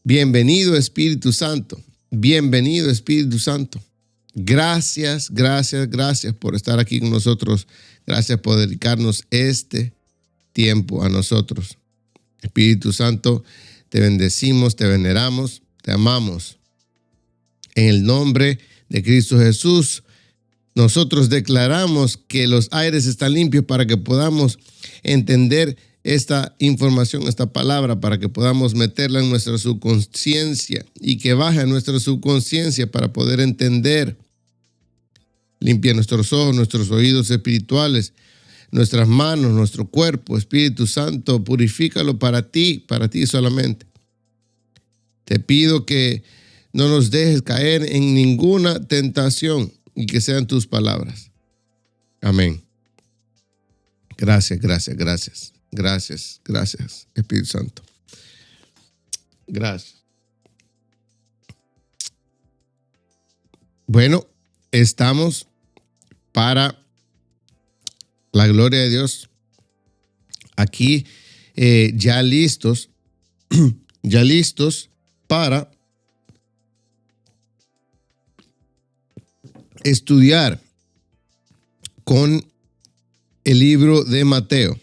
Bienvenido Espíritu Santo. Bienvenido Espíritu Santo. Gracias, gracias, gracias por estar aquí con nosotros. Gracias por dedicarnos este tiempo a nosotros. Espíritu Santo, te bendecimos, te veneramos, te amamos. En el nombre de Cristo Jesús, nosotros declaramos que los aires están limpios para que podamos entender esta información, esta palabra, para que podamos meterla en nuestra subconsciencia y que baje a nuestra subconsciencia para poder entender. Limpia nuestros ojos, nuestros oídos espirituales, nuestras manos, nuestro cuerpo. Espíritu Santo, purifícalo para ti solamente. Te pido que no nos dejes caer en ninguna tentación y que sean tus palabras. Amén. Gracias, gracias, gracias. Gracias, gracias, Espíritu Santo. Gracias. Bueno, estamos para la gloria de Dios aquí ya listos para estudiar con el libro de Mateo.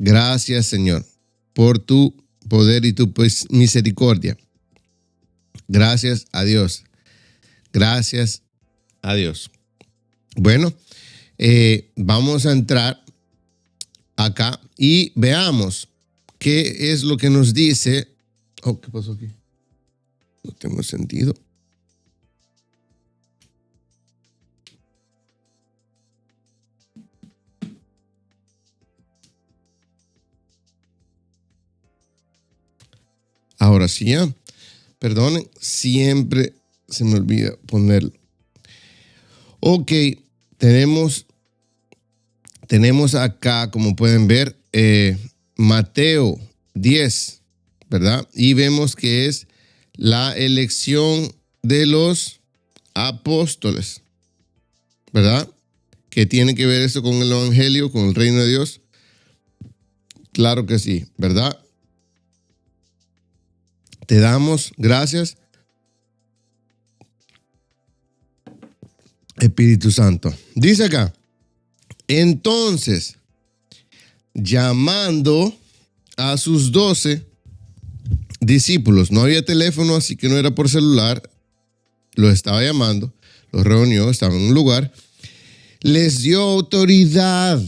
Gracias, Señor, por tu poder y tu misericordia. Gracias a Dios. Gracias a Dios. Bueno, vamos a entrar acá y veamos qué es lo que nos dice. Oh, ¿qué pasó aquí? No tengo sentido. Ahora sí, ya. Perdonen, siempre se me olvida ponerlo. Ok, tenemos acá, como pueden ver, Mateo 10, ¿verdad? Y vemos que es la elección de los apóstoles, ¿verdad? ¿Qué tiene que ver eso con el evangelio, con el reino de Dios? Claro que sí, ¿verdad? Te damos gracias, Espíritu Santo. Dice acá, entonces, llamando a sus 12 discípulos, no había teléfono, así que no era por celular, los estaba llamando, los reunió, estaban en un lugar, les dio autoridad.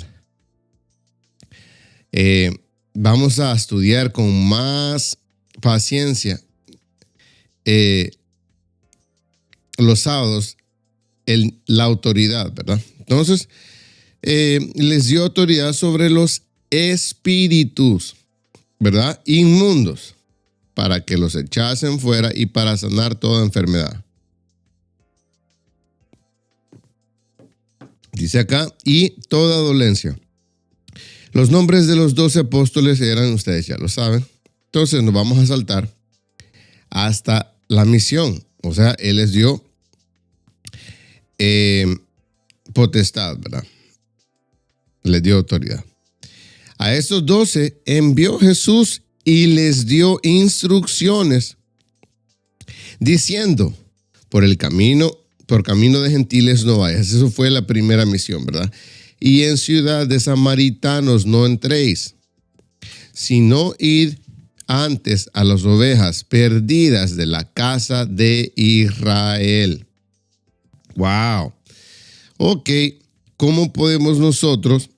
Vamos a estudiar con más paciencia los sábados la autoridad, ¿verdad? Entonces, les dio autoridad sobre los espíritus, ¿verdad? Inmundos, para que los echasen fuera y para sanar toda enfermedad. Dice acá, y toda dolencia. Los nombres de los 12 apóstoles eran, ustedes ya lo saben. Entonces nos vamos a saltar hasta la misión. O sea, Él les dio potestad, ¿verdad? Les dio autoridad. A estos 12 envió Jesús y les dio instrucciones diciendo, por camino de gentiles no vayas. Eso fue la primera misión, ¿verdad? Y en ciudad de samaritanos no entréis, sino id antes a las ovejas perdidas de la casa de Israel. Wow. Ok, ¿cómo podemos nosotros?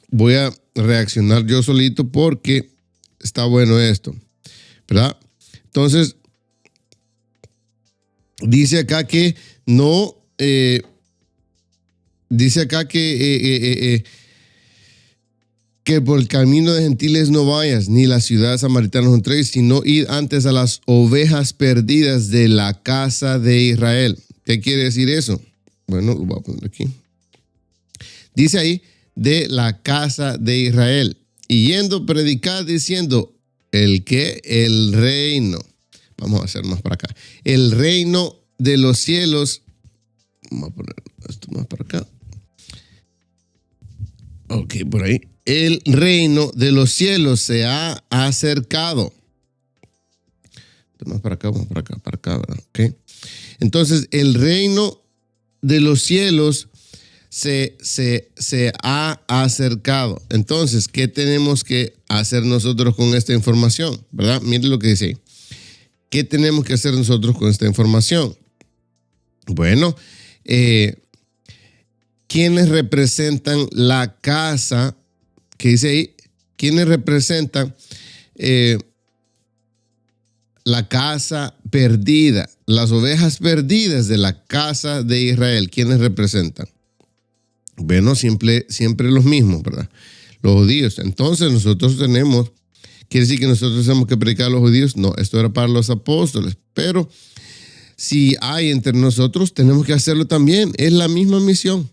Voy a reaccionar yo solito porque está bueno esto, ¿verdad? Entonces, dice acá que no, dice acá que por el camino de gentiles no vayas, ni la ciudad samaritana no entréis, sino id antes a las ovejas perdidas de la casa de Israel. ¿Qué quiere decir eso? Bueno, lo voy a poner aquí. Dice ahí, de la casa de Israel. Y yendo predicar diciendo, ¿el qué? El reino. Vamos a hacer más para acá. El reino de los cielos. Vamos a poner esto más para acá. Ok, por ahí. El reino de los cielos se ha acercado. Vamos para acá, ¿verdad? Ok. Entonces, el reino de los cielos se ha acercado. Entonces, ¿qué tenemos que hacer nosotros con esta información? ¿Verdad? Miren lo que dice ahí. ¿Qué tenemos que hacer nosotros con esta información? Bueno, ¿quiénes representan la casa? ¿Qué dice ahí? ¿Quiénes representan la casa perdida? Las ovejas perdidas de la casa de Israel. ¿Quiénes representan? Bueno, siempre los mismos, ¿verdad? Los judíos. Entonces nosotros ¿quiere decir que nosotros tenemos que predicar a los judíos? No, esto era para los apóstoles. Pero si hay entre nosotros, tenemos que hacerlo también. Es la misma misión,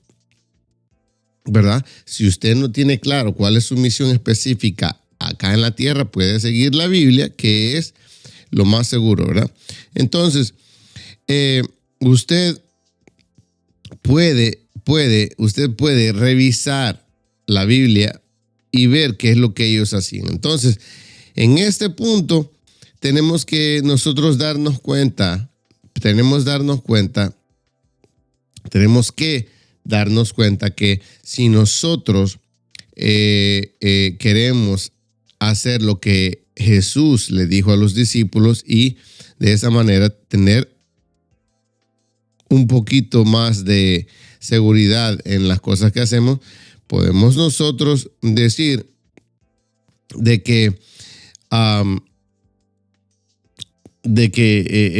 ¿verdad? Si usted no tiene claro cuál es su misión específica acá en la tierra, puede seguir la Biblia, que es lo más seguro, ¿verdad? Entonces, usted puede revisar la Biblia y ver qué es lo que ellos hacían. Entonces, en este punto, tenemos que nosotros darnos cuenta que si nosotros queremos hacer lo que Jesús le dijo a los discípulos y de esa manera tener un poquito más de seguridad en las cosas que hacemos, podemos nosotros decir de que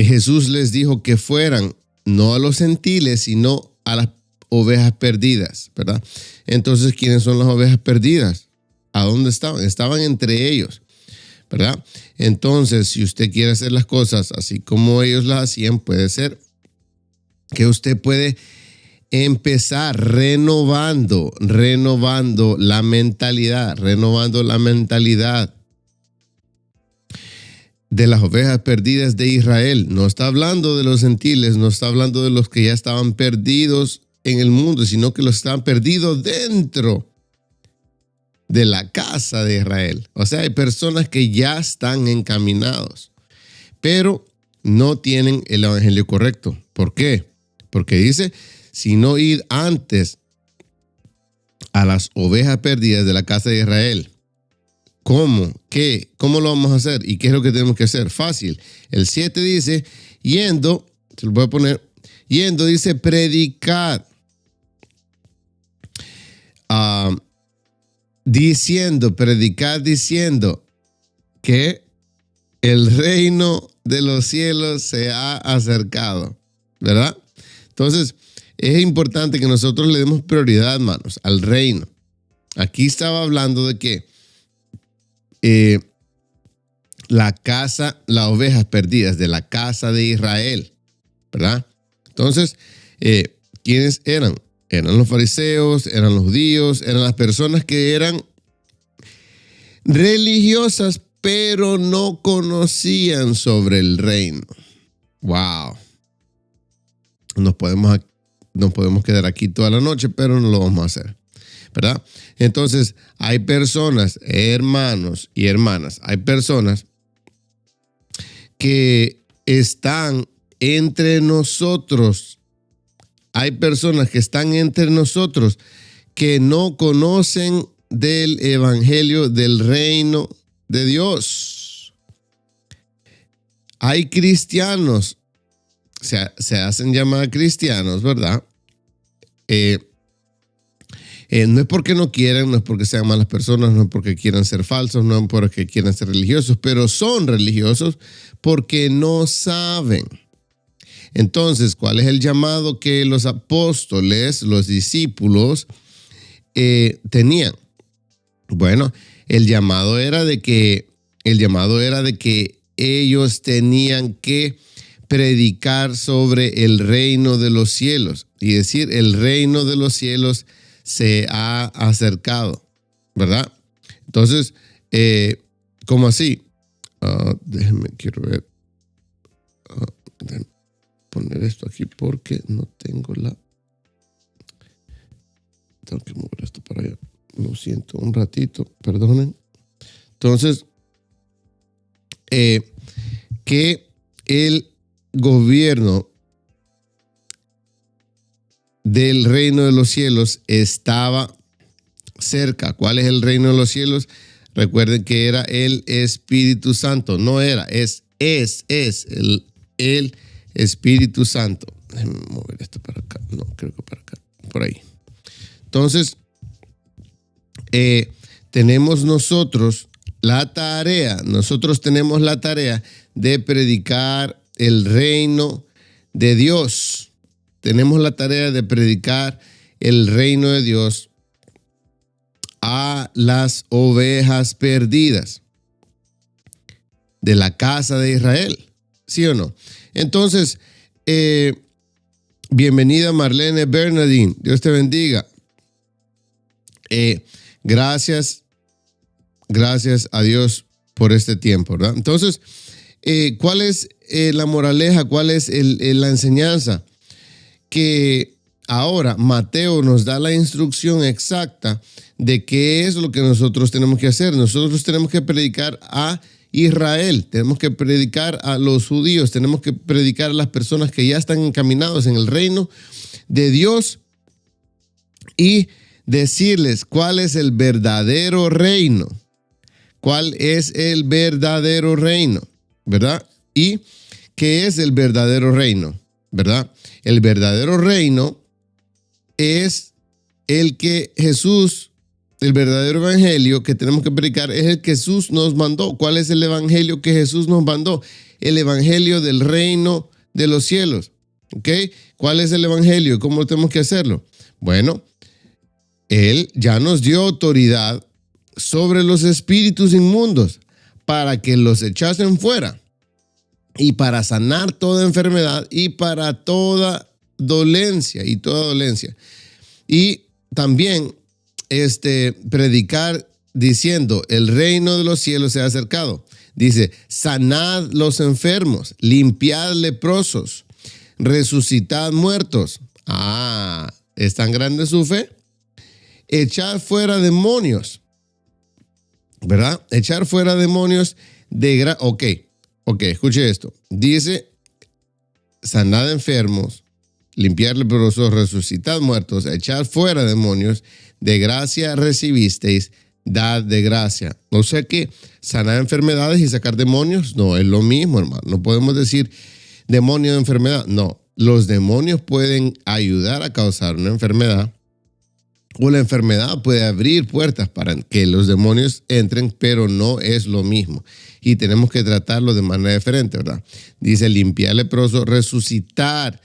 Jesús les dijo que fueran no a los gentiles, sino a las ovejas perdidas, ¿verdad? Entonces, ¿quiénes son las ovejas perdidas? ¿A dónde estaban? Estaban entre ellos, ¿verdad? Entonces, si usted quiere hacer las cosas así como ellos las hacían, puede ser que usted puede empezar renovando la mentalidad de las ovejas perdidas de Israel. No está hablando de los gentiles, no está hablando de los que ya estaban perdidos en el mundo, sino que los estaban perdidos dentro de la casa de Israel. O sea, hay personas que ya están encaminados, pero no tienen el evangelio correcto. ¿Por qué? Porque dice, si no id antes a las ovejas perdidas de la casa de Israel. ¿Cómo? ¿Qué? ¿Cómo lo vamos a hacer? ¿Y qué es lo que tenemos que hacer? Fácil. El 7 dice, yendo, se lo voy a poner, yendo dice, predicad. Predicad diciendo que el reino de los cielos se ha acercado, ¿verdad? Entonces, es importante que nosotros le demos prioridad, hermanos, al reino. Aquí estaba hablando de que las ovejas perdidas de la casa de Israel, ¿verdad? Entonces, ¿quiénes eran? Eran los fariseos, eran los judíos, eran las personas que eran religiosas, pero no conocían sobre el reino. Wow. Nos podemos quedar aquí toda la noche, pero no lo vamos a hacer, ¿verdad? Entonces, hay personas, hermanos y hermanas, hay personas que están entre nosotros. Hay personas que están entre nosotros que no conocen del evangelio del reino de Dios. Hay cristianos, se hacen llamar cristianos, ¿verdad? No es porque no quieran, no es porque sean malas personas, no es porque quieran ser falsos, no es porque quieran ser religiosos, pero son religiosos porque no saben. Entonces, ¿cuál es el llamado que los apóstoles, los discípulos, tenían? Bueno, el llamado era de que ellos tenían que predicar sobre el reino de los cielos y decir, el reino de los cielos se ha acercado, ¿verdad? Entonces, ¿cómo así? Quiero ver. Déjenme poner esto aquí porque no tengo tengo que mover esto para allá. Lo siento, un ratito, perdonen. Entonces, que el gobierno del reino de los cielos estaba cerca. ¿Cuál es el reino de los cielos? Recuerden que era el Espíritu Santo. No era, es el Espíritu Santo. Déjenme mover esto para acá. No, creo que para acá. Por ahí. Entonces, tenemos nosotros la tarea. Nosotros tenemos la tarea de predicar el reino de Dios. Tenemos la tarea de predicar el reino de Dios a las ovejas perdidas de la casa de Israel. ¿Sí o no? Entonces, bienvenida Marlene Bernardín. Dios te bendiga. Gracias a Dios por este tiempo, ¿verdad? Entonces, ¿cuál es la moraleja? ¿Cuál es la enseñanza? Que ahora Mateo nos da la instrucción exacta de qué es lo que nosotros tenemos que hacer. Nosotros tenemos que predicar a Israel, tenemos que predicar a los judíos, tenemos que predicar a las personas que ya están encaminados en el reino de Dios y decirles cuál es el verdadero reino. ¿Cuál es el verdadero reino? ¿Verdad? ¿Y qué es el verdadero reino? ¿Verdad? El verdadero reino es el que Jesús, el verdadero evangelio que tenemos que predicar es el que Jesús nos mandó. ¿Cuál es el evangelio que Jesús nos mandó? El evangelio del reino de los cielos. ¿Ok? ¿Cuál es el evangelio? ¿Cómo tenemos que hacerlo? Bueno, Él ya nos dio autoridad sobre los espíritus inmundos para que los echasen fuera y para sanar toda enfermedad y para toda dolencia y toda dolencia. Y también predicar diciendo el reino de los cielos se ha acercado. Dice, sanad los enfermos, limpiad leprosos, resucitad muertos. ¿Es tan grande su fe? Echad fuera demonios, ¿verdad? Echar fuera demonios de Ok, escuche esto. Dice, sanad enfermos, limpiar leprosos, resucitad muertos, echar fuera demonios, de gracia recibisteis, dad de gracia. O sea que sanar enfermedades y sacar demonios, no, es lo mismo, hermano. No podemos decir demonio de enfermedad. No, los demonios pueden ayudar a causar una enfermedad o la enfermedad puede abrir puertas para que los demonios entren, pero no es lo mismo. Y tenemos que tratarlo de manera diferente, ¿verdad? Dice, limpiar leprosos, resucitar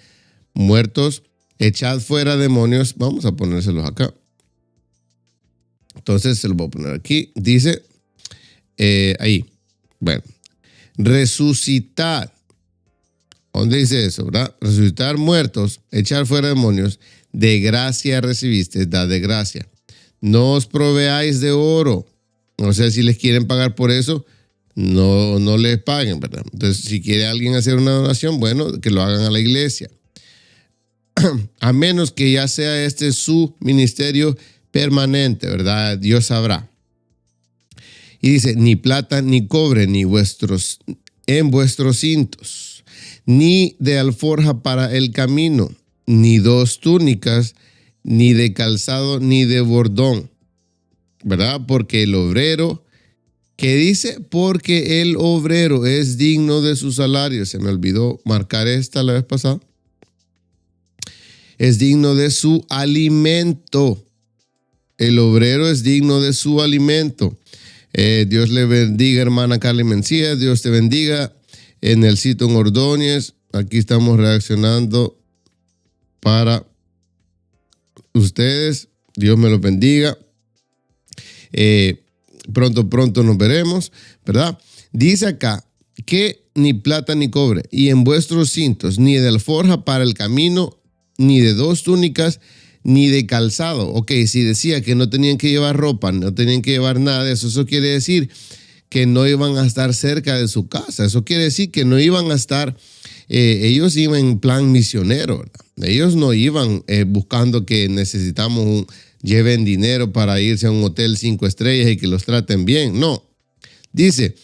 muertos, echad fuera demonios. Vamos a ponérselos acá. Entonces se los voy a poner aquí. Dice, ahí. Bueno, resucitar. ¿Dónde dice eso, verdad? Resucitar muertos, echar fuera demonios, de gracia recibiste, da de gracia. No os proveáis de oro. O sea, si les quieren pagar por eso, no les paguen, ¿verdad? Entonces, si quiere alguien hacer una donación, bueno, que lo hagan a la iglesia. A menos que ya sea su ministerio permanente, ¿verdad? Dios sabrá. Y dice, ni plata ni cobre en vuestros cintos, ni de alforja para el camino, ni 2 túnicas, ni de calzado, ni de bordón, ¿verdad? Porque el obrero, ¿qué dice? Porque el obrero es digno de su salario. Se me olvidó marcar esta la vez pasada. Es digno de su alimento. El obrero es digno de su alimento. Dios le bendiga, hermana Carly Mencía. Dios te bendiga. En el sitio en Ordóñez. Aquí estamos reaccionando para ustedes. Dios me los bendiga. Pronto nos veremos, ¿verdad? Dice acá que ni plata ni cobre, y en vuestros cintos, ni de alforja para el camino, ni de 2 túnicas, ni de calzado. Ok, si decía que no tenían que llevar ropa, no tenían que llevar nada de eso, eso quiere decir que no iban a estar cerca de su casa. Eso quiere decir que no iban a estar ellos iban en plan misionero, ¿verdad? Ellos no iban buscando que lleven dinero para irse a un hotel 5 estrellas y que los traten bien. No. Dice,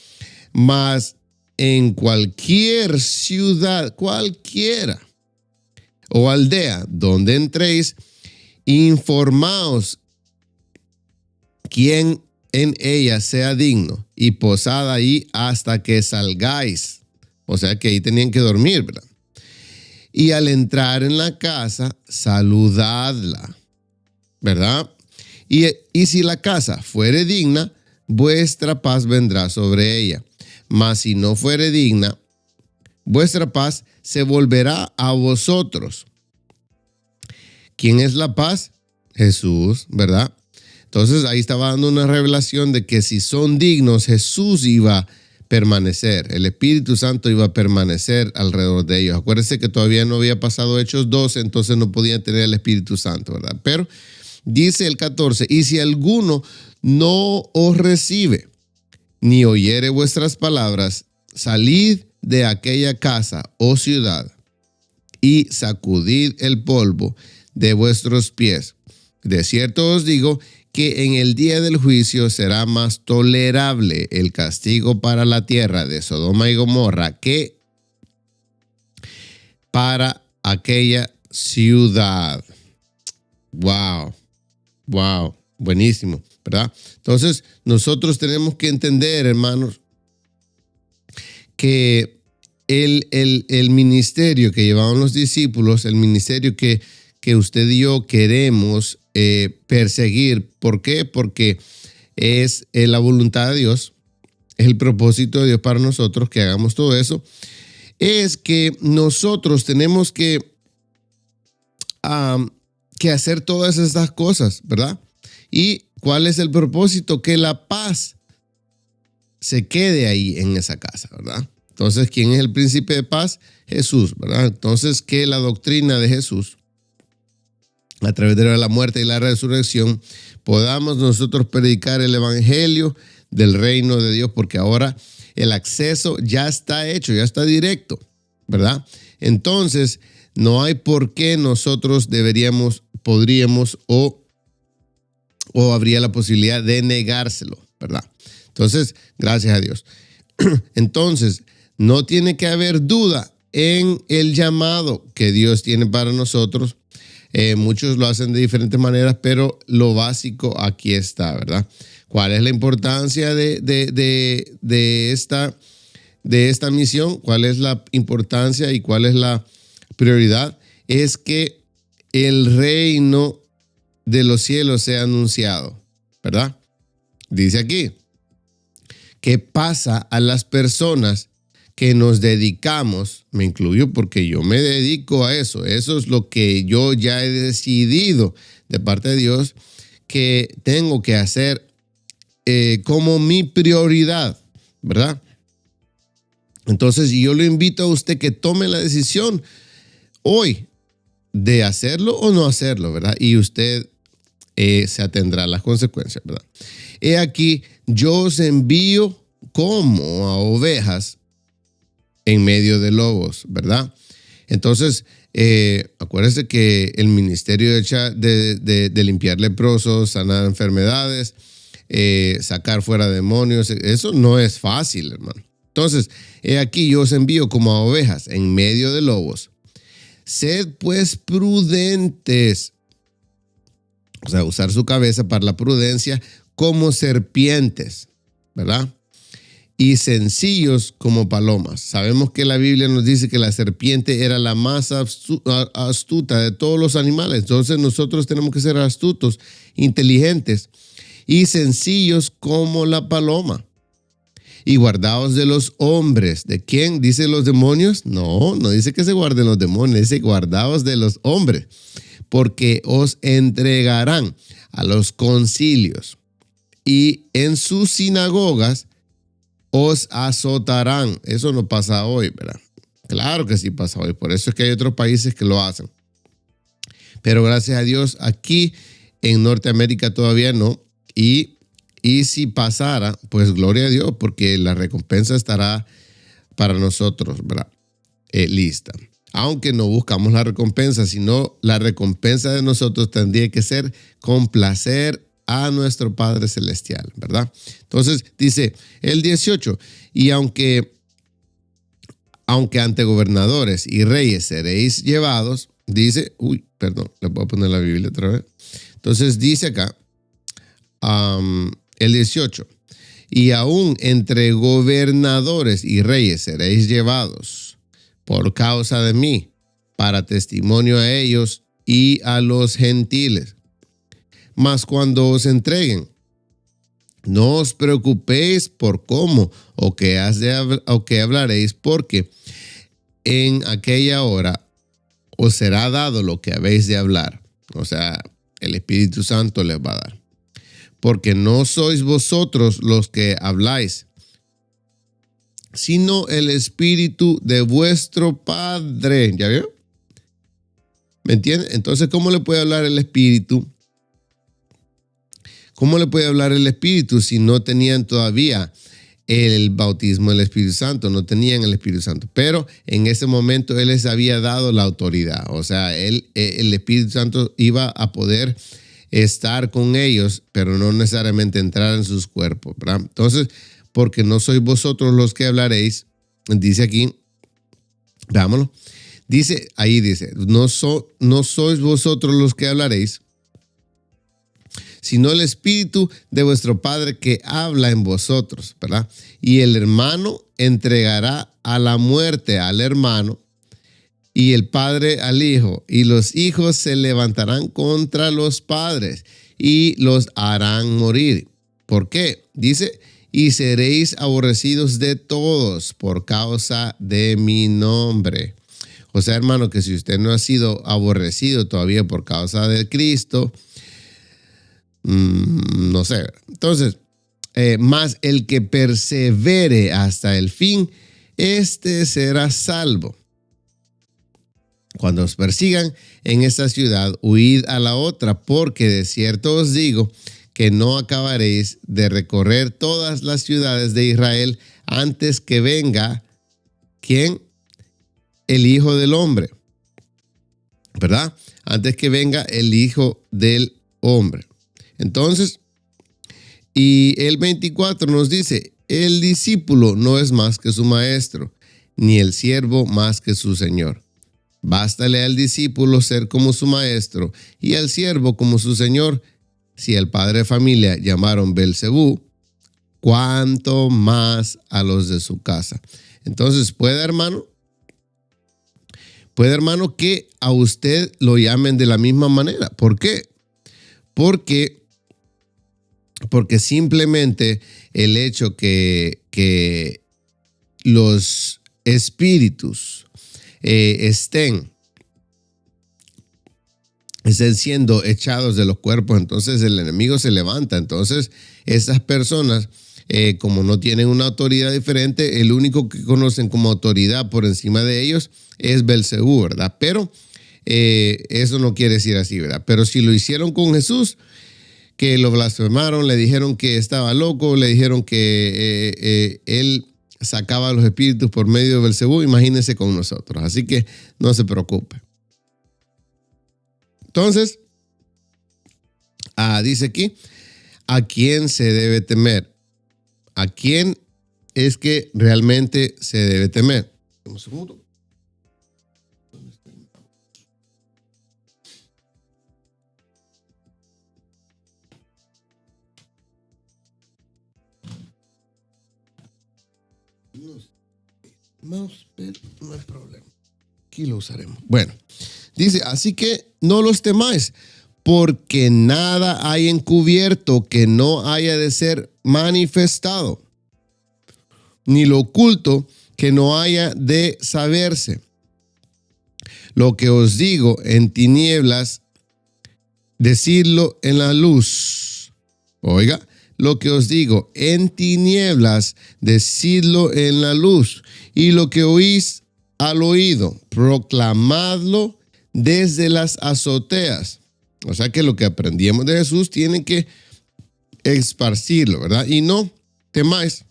mas en cualquier ciudad, cualquiera, o aldea donde entréis, informaos quién en ella sea digno y posad ahí hasta que salgáis. O sea que ahí tenían que dormir, ¿verdad? Y al entrar en la casa, saludadla, ¿verdad? Y si la casa fuere digna, vuestra paz vendrá sobre ella. Mas si no fuere digna, vuestra paz se volverá a vosotros. ¿Quién es la paz? Jesús, ¿verdad? Entonces ahí estaba dando una revelación de que si son dignos, Jesús iba a permanecer. El Espíritu Santo iba a permanecer alrededor de ellos. Acuérdense que todavía no había pasado Hechos 12, entonces no podían tener el Espíritu Santo, ¿verdad? Pero dice el 14, y si alguno no os recibe, ni oyere vuestras palabras, salid de aquella casa o ciudad y sacudid el polvo de vuestros pies. De cierto os digo que en el día del juicio será más tolerable el castigo para la tierra de Sodoma y Gomorra que para aquella ciudad. Wow, buenísimo, ¿verdad? Entonces, nosotros tenemos que entender, hermanos, que el ministerio que llevaban los discípulos, el ministerio que usted y yo queremos perseguir. ¿Por qué? Porque es la voluntad de Dios, es el propósito de Dios para nosotros que hagamos todo eso. Es que nosotros tenemos que hacer todas estas cosas, ¿verdad? ¿Y cuál es el propósito? Que la paz se quede ahí en esa casa, ¿verdad? Entonces, ¿quién es el príncipe de paz? Jesús, ¿verdad? Entonces, que la doctrina de Jesús, a través de la muerte y la resurrección, podamos nosotros predicar el evangelio del reino de Dios, porque ahora el acceso ya está hecho, ya está directo, ¿verdad? Entonces, no hay por qué nosotros podríamos o habría la posibilidad de negárselo, ¿verdad? Entonces, gracias a Dios. Entonces, no tiene que haber duda en el llamado que Dios tiene para nosotros. Muchos lo hacen de diferentes maneras, pero lo básico aquí está, ¿verdad? ¿Cuál es la importancia de esta misión? ¿Cuál es la importancia y cuál es la prioridad? Es que el reino de los cielos sea anunciado, ¿verdad? Dice aquí, ¿qué pasa a las personas que nos dedicamos? Me incluyo porque yo me dedico a eso. Eso es lo que yo ya he decidido de parte de Dios que tengo que hacer como mi prioridad, ¿verdad? Entonces yo lo invito a usted que tome la decisión hoy de hacerlo o no hacerlo, ¿verdad? Y usted se atendrá a las consecuencias, ¿verdad? He aquí, yo os envío como a ovejas en medio de lobos, ¿verdad? Entonces, acuérdense que el ministerio de limpiar leprosos, sanar enfermedades, sacar fuera demonios, eso no es fácil, hermano. Entonces, he aquí yo os envío como a ovejas en medio de lobos. Sed pues prudentes, o sea, usar su cabeza para la prudencia, como serpientes, ¿verdad? Y sencillos como palomas. Sabemos que la Biblia nos dice que la serpiente era la más astuta de todos los animales. Entonces nosotros tenemos que ser astutos, inteligentes y sencillos como la paloma. Y guardaos de los hombres. ¿De quién? ¿Dice los demonios? No dice que se guarden los demonios, dice guardaos de los hombres, porque os entregarán a los concilios y en sus sinagogas os azotarán. Eso no pasa hoy, ¿verdad? Claro que sí pasa hoy. Por eso es que hay otros países que lo hacen. Pero gracias a Dios, aquí en Norteamérica todavía no. Y si pasara, pues gloria a Dios, porque la recompensa estará para nosotros, ¿verdad? lista. Aunque no buscamos la recompensa, sino la recompensa de nosotros tendría que ser complacer a nuestro Padre Celestial, ¿verdad? Entonces dice el 18, y aunque ante gobernadores y reyes seréis llevados, dice, le voy a poner la Biblia otra vez. Entonces dice acá, el 18, y aún entre gobernadores y reyes seréis llevados por causa de mí, para testimonio a ellos y a los gentiles. Mas cuando os entreguen, no os preocupéis por cómo o qué hablaréis, porque en aquella hora os será dado lo que habéis de hablar. O sea, el Espíritu Santo les va a dar. Porque no sois vosotros los que habláis, sino el Espíritu de vuestro Padre. ¿Ya vio? ¿Me entiende? Entonces, ¿cómo le puede hablar el Espíritu? ¿Cómo le puede hablar el Espíritu si no tenían todavía el bautismo del Espíritu Santo? No tenían el Espíritu Santo. Pero en ese momento Él les había dado la autoridad. O sea, el Espíritu Santo iba a poder estar con ellos, pero no necesariamente entrar en sus cuerpos, ¿verdad? Entonces, porque no sois vosotros los que hablaréis, dice aquí, veámoslo, dice, no sois vosotros los que hablaréis, sino el Espíritu de vuestro Padre que habla en vosotros, ¿verdad? Y el hermano entregará a la muerte al hermano, y el padre al hijo, y los hijos se levantarán contra los padres y los harán morir. ¿Por qué? Dice, y seréis aborrecidos de todos por causa de mi nombre. O sea, hermano, que si usted no ha sido aborrecido todavía por causa de Cristo, no sé. Entonces, más el que persevere hasta el fin, este será salvo. Cuando os persigan en esta ciudad, huid a la otra, porque de cierto os digo que no acabaréis de recorrer todas las ciudades de Israel antes que venga, ¿quién? El Hijo del Hombre, ¿verdad? Antes que venga el Hijo del Hombre. Entonces, y el 24 nos dice, el discípulo no es más que su maestro, ni el siervo más que su señor. Bástale al discípulo ser como su maestro y al siervo como su señor. Si el padre de familia llamaron Belcebú, ¿cuánto más a los de su casa? Entonces, ¿puede, hermano? ¿Puede, hermano, que a usted lo llamen de la misma manera? ¿Por qué? Porque simplemente el hecho que los espíritus estén siendo echados de los cuerpos, entonces el enemigo se levanta. Entonces esas personas, como no tienen una autoridad diferente, el único que conocen como autoridad por encima de ellos es Belcebú, ¿verdad? Pero eso no quiere decir así, ¿verdad? Pero si lo hicieron con Jesús, que lo blasfemaron, le dijeron que estaba loco, le dijeron que él sacaba a los espíritus por medio de Belcebú, imagínense con nosotros. Así que no se preocupe. Entonces, dice aquí, ¿a quién se debe temer? ¿A quién es que realmente se debe temer? Un segundo. Mouse, pero no hay problema. Aquí lo usaremos. Bueno, dice, así que no los temáis, porque nada hay encubierto que no haya de ser manifestado, ni lo oculto que no haya de saberse. Lo que os digo en tinieblas, decidlo en la luz. Oiga, lo que os digo en tinieblas, decidlo en la luz. Y lo que oís al oído, proclamadlo desde las azoteas. O sea que lo que aprendíamos de Jesús tienen que esparcirlo, ¿verdad? Y no temáis.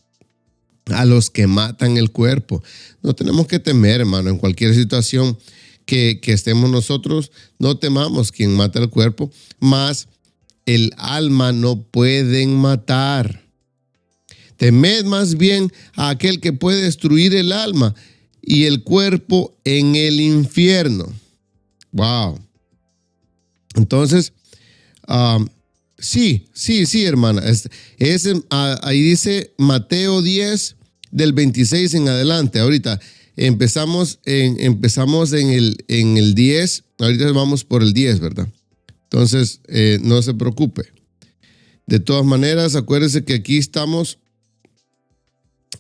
a los que matan el cuerpo. No tenemos que temer, hermano, en cualquier situación que estemos nosotros, no temamos quien mata el cuerpo, mas el alma no pueden matar. Temed más bien a aquel que puede destruir el alma y el cuerpo en el infierno. Wow. Entonces, sí, hermana. Ahí dice Mateo 10, del 26 en adelante. Ahorita empezamos en el 10. Ahorita vamos por el 10, ¿verdad? Entonces, no se preocupe. De todas maneras, acuérdese que aquí estamos.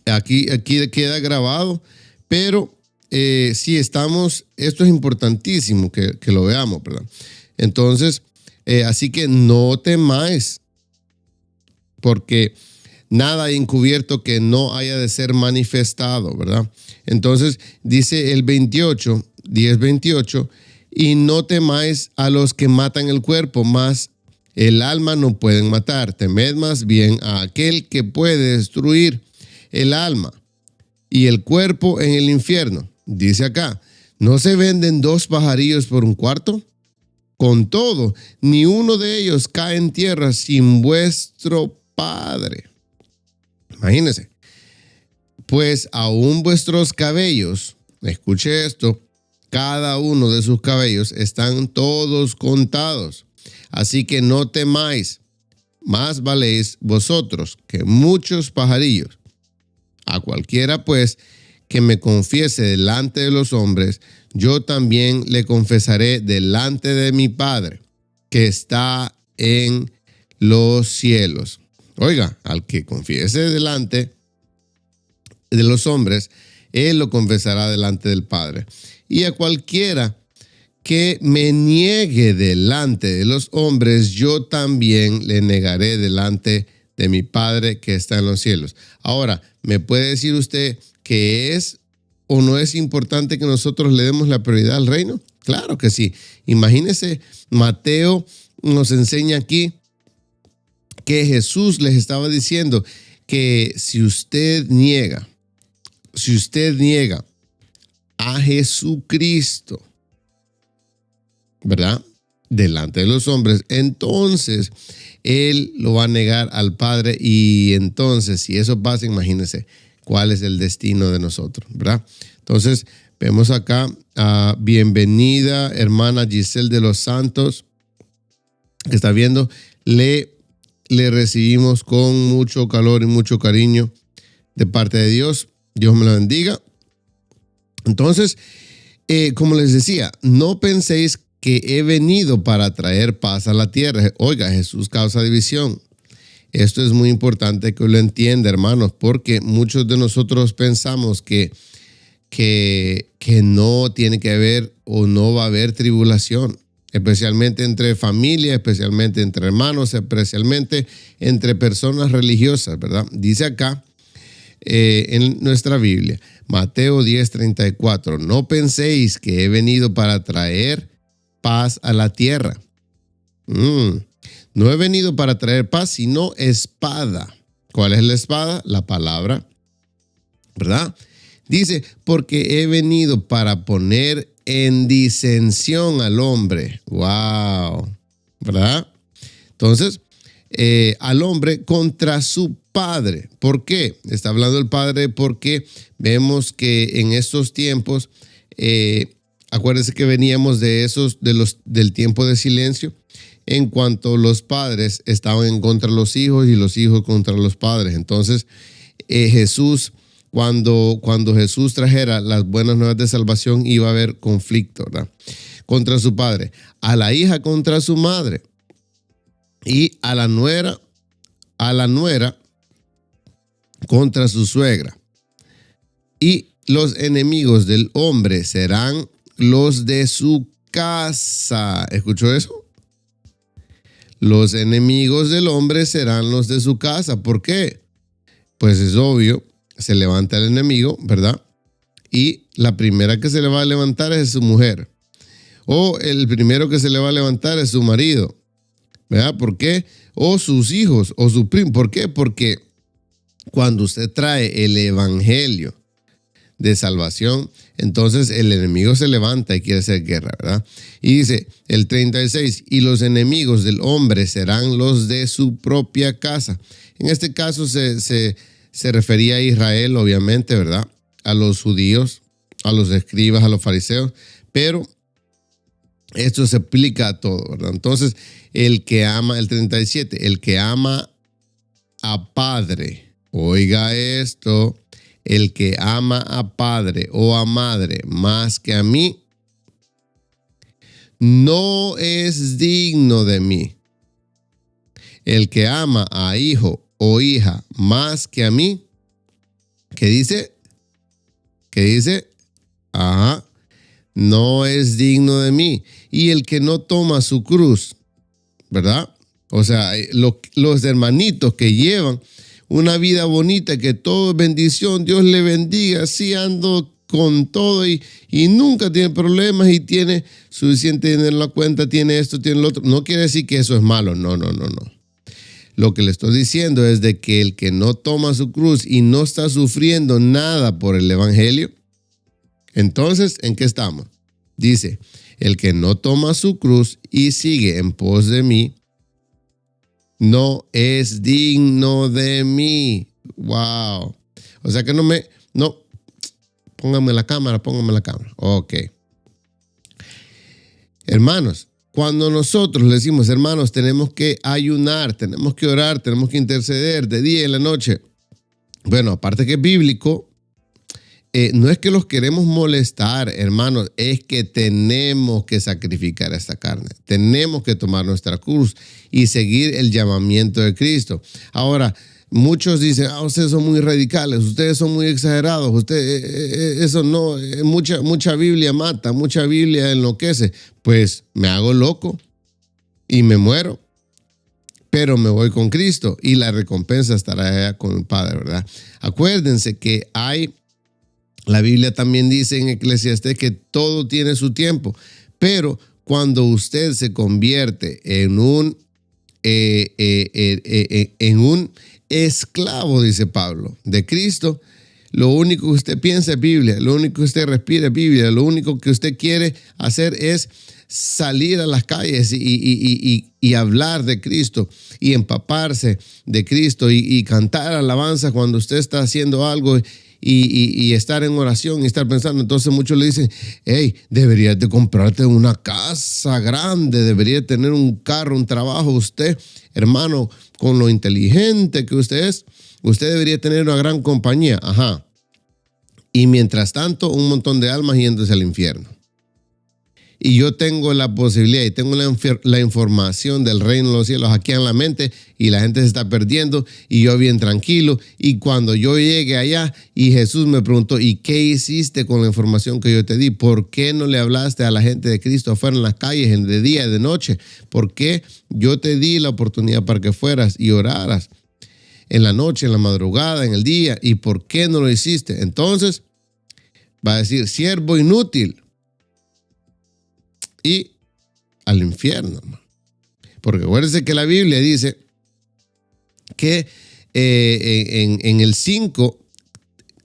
Aquí queda grabado. Pero sí estamos. Esto es importantísimo que lo veamos, ¿verdad? Entonces, así que no temáis, porque nada encubierto que no haya de ser manifestado, ¿verdad? Entonces, dice el 28, 10:28, y no temáis a los que matan el cuerpo, mas el alma no pueden matar. Temed más bien a aquel que puede destruir el alma y el cuerpo en el infierno. Dice acá, ¿no se venden 2 pajarillos por un cuarto? Con todo, ni uno de ellos cae en tierra sin vuestro Padre. Imagínense. Pues aún vuestros cabellos, escuche esto, cada uno de sus cabellos están todos contados. Así que no temáis, más valéis vosotros que muchos pajarillos. A cualquiera, pues, que me confiese delante de los hombres, yo también le confesaré delante de mi Padre, que está en los cielos. Oiga, al que confiese delante de los hombres, él lo confesará delante del Padre. Y a cualquiera que me niegue delante de los hombres, yo también le negaré delante de mi Padre que está en los cielos. Ahora, ¿me puede decir usted que es o no es importante que nosotros le demos la prioridad al reino? Claro que sí. Imagínese, Mateo nos enseña aquí que Jesús les estaba diciendo que si usted niega a Jesucristo, ¿verdad? Delante de los hombres, entonces él lo va a negar al Padre, y entonces si eso pasa, imagínense cuál es el destino de nosotros, ¿verdad? Entonces vemos acá, bienvenida hermana Giselle de los Santos, que está viendo, le recibimos con mucho calor y mucho cariño de parte de Dios. Dios me lo bendiga. Entonces, como les decía, no penséis que he venido para traer paz a la tierra. Oiga, Jesús causa división. Esto es muy importante que lo entienda, hermanos, porque muchos de nosotros pensamos que no tiene que haber o no va a haber tribulación, especialmente entre familia, especialmente entre hermanos, especialmente entre personas religiosas, ¿verdad? Dice acá en nuestra Biblia, Mateo 10:34, no penséis que he venido para traer paz a la tierra. No he venido para traer paz, sino espada. ¿Cuál es la espada? La palabra, ¿verdad? Dice, porque he venido para poner en disensión al hombre. ¡Wow! ¿Verdad? Entonces, al hombre contra su padre. ¿Por qué? Está hablando el padre porque vemos que en estos tiempos, acuérdense que veníamos del tiempo de silencio, en cuanto los padres estaban en contra de los hijos y los hijos contra los padres. Entonces, Jesús, cuando Jesús trajera las buenas nuevas de salvación, iba a haber conflicto, ¿verdad? Contra su padre, a la hija contra su madre, y a la nuera contra su suegra. Y los enemigos del hombre serán los de su casa. ¿Escuchó eso? Los enemigos del hombre serán los de su casa. ¿Por qué? Pues es obvio, se levanta el enemigo, ¿verdad? Y la primera que se le va a levantar es su mujer. O el primero que se le va a levantar es su marido, ¿verdad? ¿Por qué? O sus hijos o su primo. ¿Por qué? Porque cuando usted trae el evangelio de salvación, entonces el enemigo se levanta y quiere hacer guerra, ¿verdad? Y dice el 36, y los enemigos del hombre serán los de su propia casa. En este caso se refería a Israel, obviamente, ¿verdad? A los judíos, a los escribas, a los fariseos, pero esto se aplica a todo, ¿verdad? Entonces, el que ama, el 37, el que ama a padre, oiga esto, el que ama a padre o a madre más que a mí, no es digno de mí. El que ama a hijo o hija más que a mí, ¿qué dice? ¿Qué dice? Ajá, no es digno de mí. Y el que no toma su cruz, ¿verdad? O sea, los hermanitos que llevan una vida bonita, que todo es bendición, Dios le bendiga, así ando con todo y nunca tiene problemas y tiene suficiente dinero en la cuenta, tiene esto, tiene lo otro. No quiere decir que eso es malo, no. Lo que le estoy diciendo es de que el que no toma su cruz y no está sufriendo nada por el evangelio, entonces, ¿en qué estamos? Dice, el que no toma su cruz y sigue en pos de mí, no es digno de mí. Wow. O sea que póngame la cámara. Ok. Hermanos, cuando nosotros le decimos, hermanos, tenemos que ayunar, tenemos que orar, tenemos que interceder de día y en la noche. Bueno, aparte que es bíblico, no es que los queremos molestar, hermanos, es que tenemos que sacrificar esta carne. Tenemos que tomar nuestra cruz y seguir el llamamiento de Cristo. Ahora, muchos dicen, ustedes son muy radicales, ustedes son muy exagerados, eso no, mucha Biblia mata, mucha Biblia enloquece. Pues me hago loco y me muero, pero me voy con Cristo y la recompensa estará allá con el Padre, ¿verdad? Acuérdense que la Biblia también dice en Eclesiastés que todo tiene su tiempo, pero cuando usted se convierte en un esclavo, dice Pablo, de Cristo, lo único que usted piensa es Biblia, lo único que usted respira es Biblia, lo único que usted quiere hacer es salir a las calles y hablar de Cristo y empaparse de Cristo y cantar alabanza cuando usted está haciendo algo y estar en oración y estar pensando. Entonces muchos le dicen, hey, deberías de comprarte una casa grande, debería tener un carro, un trabajo. Usted, hermano, con lo inteligente que usted es, usted debería tener una gran compañía. Ajá. Y mientras tanto, un montón de almas yéndose al infierno. Y yo tengo la posibilidad y tengo la información del reino de los cielos aquí en la mente y la gente se está perdiendo y yo bien tranquilo. Y cuando yo llegue allá y Jesús me preguntó, ¿y qué hiciste con la información que yo te di? ¿Por qué no le hablaste a la gente de Cristo afuera en las calles, de día y de noche? ¿Por qué yo te di la oportunidad para que fueras y oraras en la noche, en la madrugada, en el día? ¿Y por qué no lo hiciste? Entonces va a decir, siervo inútil. Y al infierno. Porque acuérdense que la Biblia dice que en el 5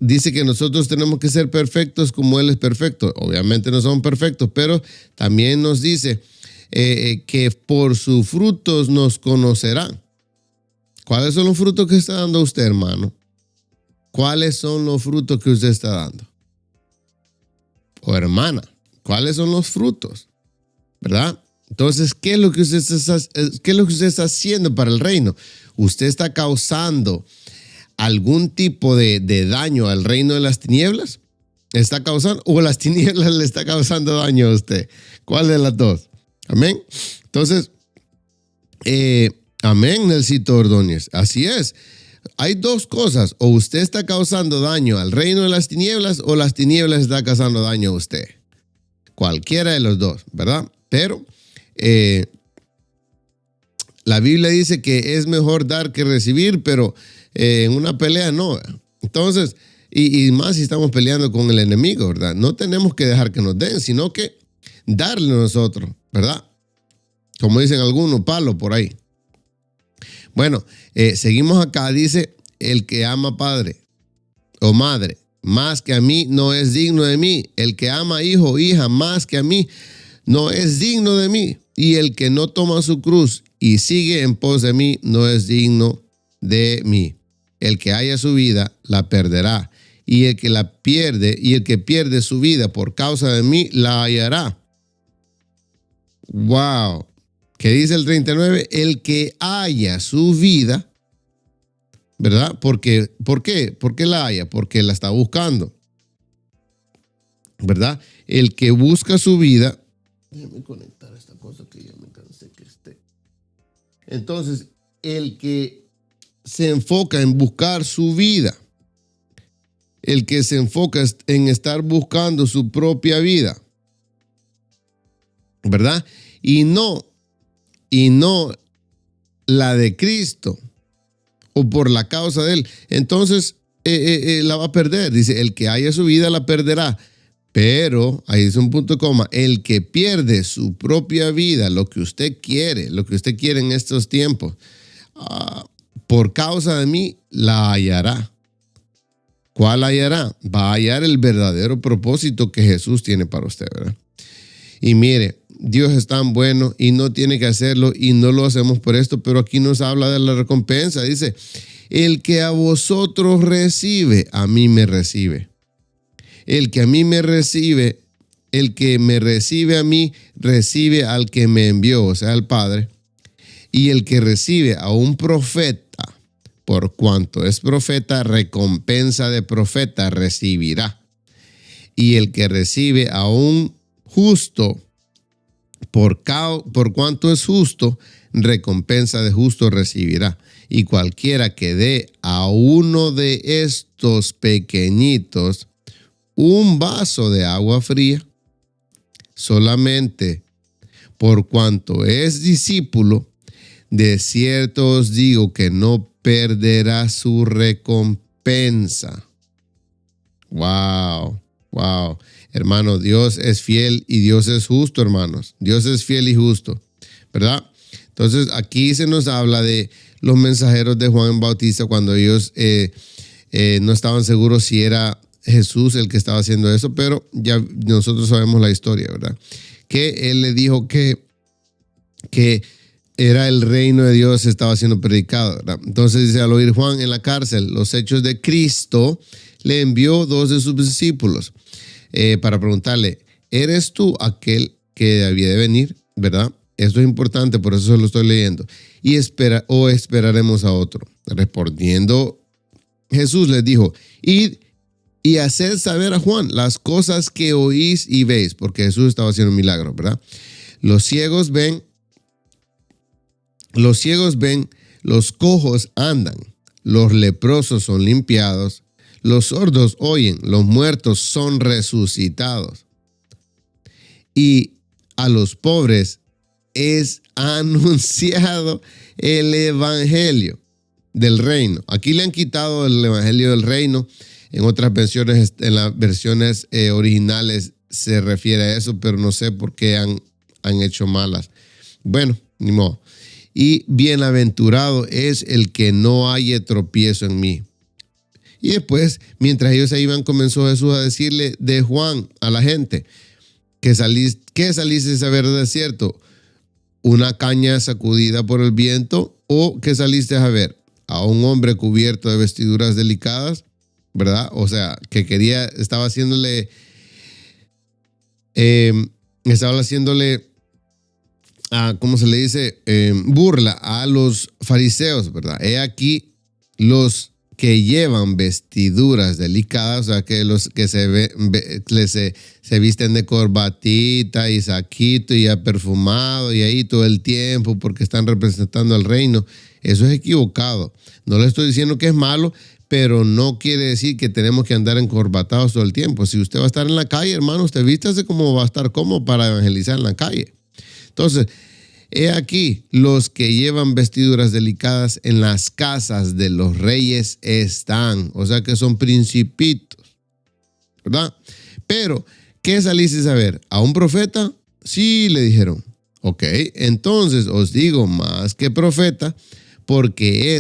dice que nosotros tenemos que ser perfectos como Él es perfecto. Obviamente no somos perfectos, pero también nos dice que por sus frutos nos conocerán. ¿Cuáles son los frutos que está dando usted, hermano? ¿Cuáles son los frutos que usted está dando? O hermana, ¿cuáles son los frutos? ¿Verdad? Entonces, ¿qué es lo que usted está haciendo para el reino? ¿Usted está causando algún tipo de daño al reino de las tinieblas? ¿Está causando o las tinieblas le está causando daño a usted? ¿Cuál de las dos? Amén. Entonces, amén, Nelsito Ordóñez. Así es. Hay dos cosas. O usted está causando daño al reino de las tinieblas o las tinieblas están causando daño a usted. Cualquiera de los dos, ¿verdad? Pero la Biblia dice que es mejor dar que recibir, pero en una pelea no. Entonces, y más si estamos peleando con el enemigo, ¿verdad? No tenemos que dejar que nos den, sino que darle a nosotros, ¿verdad? Como dicen algunos, palo por ahí. Bueno, seguimos acá. Dice, el que ama padre o madre más que a mí no es digno de mí. El que ama hijo o hija más que a mí no es digno de mí. Y el que no toma su cruz y sigue en pos de mí no es digno de mí. El que haya su vida la perderá. Y el que la pierde y el que pierde su vida por causa de mí la hallará. Wow. ¿Qué dice el 39? El que haya su vida, ¿verdad? ¿Por qué? ¿Por qué la haya? Porque la está buscando, ¿verdad? El que busca su vida. Déjame conectar esta cosa que ya me cansé que esté. Entonces, el que se enfoca en buscar su vida, el que se enfoca en estar buscando su propia vida, ¿verdad? Y no la de Cristo o por la causa de él, entonces la va a perder. Dice, el que haya su vida la perderá. Pero, ahí dice un punto coma, el que pierde su propia vida, lo que usted quiere en estos tiempos, por causa de mí, la hallará. ¿Cuál hallará? Va a hallar el verdadero propósito que Jesús tiene para usted, ¿verdad? Y mire, Dios es tan bueno y no tiene que hacerlo y no lo hacemos por esto, pero aquí nos habla de la recompensa. Dice, el que a vosotros recibe, a mí me recibe. El que a mí me recibe, el que me recibe a mí, recibe al que me envió, o sea, al Padre. Y el que recibe a un profeta, por cuanto es profeta, recompensa de profeta recibirá. Y el que recibe a un justo, por cuanto es justo, recompensa de justo recibirá. Y cualquiera que dé a uno de estos pequeñitos un vaso de agua fría, solamente por cuanto es discípulo, de cierto os digo que no perderá su recompensa. Wow, wow. Hermano, Dios es fiel y Dios es justo, hermanos. Dios es fiel y justo, ¿verdad? Entonces, aquí se nos habla de los mensajeros de Juan Bautista cuando ellos no estaban seguros si era Jesús el que estaba haciendo eso, pero ya nosotros sabemos la historia, ¿verdad? Que él le dijo que era el reino de Dios estaba siendo predicado, ¿verdad? Entonces dice, al oír Juan en la cárcel los hechos de Cristo, le envió 2 de sus discípulos para preguntarle, ¿eres tú aquel que había de venir? ¿Verdad? Esto es importante, por eso se lo estoy leyendo. Y esperaremos a otro. Respondiendo, Jesús les dijo, id y haced saber a Juan las cosas que oís y veis, porque Jesús estaba haciendo un milagro, ¿verdad? Los ciegos ven, los cojos andan, los leprosos son limpiados, los sordos oyen, los muertos son resucitados. Y a los pobres es anunciado el evangelio del reino. Aquí le han quitado el evangelio del reino. En otras versiones, en las versiones originales se refiere a eso, pero no sé por qué han hecho malas. Bueno, ni modo. Y bienaventurado es el que no haya tropiezo en mí. Y después, mientras ellos se iban, comenzó Jesús a decirle de Juan a la gente, ¿qué saliste a ver del desierto? ¿Una caña sacudida por el viento? ¿O qué saliste a ver? ¿A un hombre cubierto de vestiduras delicadas? ¿Verdad? O sea, que estaba haciéndole, ¿cómo se le dice? Burla a los fariseos, ¿verdad? He aquí los que llevan vestiduras delicadas, o sea, que los que se visten de corbatita y saquito y ya perfumado y ahí todo el tiempo porque están representando al reino. Eso es equivocado. No le estoy diciendo que es malo, pero no quiere decir que tenemos que andar encorbatados todo el tiempo. Si usted va a estar en la calle, hermano, usted vístase como va a estar cómodo para evangelizar en la calle. Entonces, he aquí, los que llevan vestiduras delicadas en las casas de los reyes están. O sea que son principitos, ¿verdad? Pero, ¿qué saliste a ver? ¿A un profeta? Sí, le dijeron. Ok, entonces os digo más que profeta, porque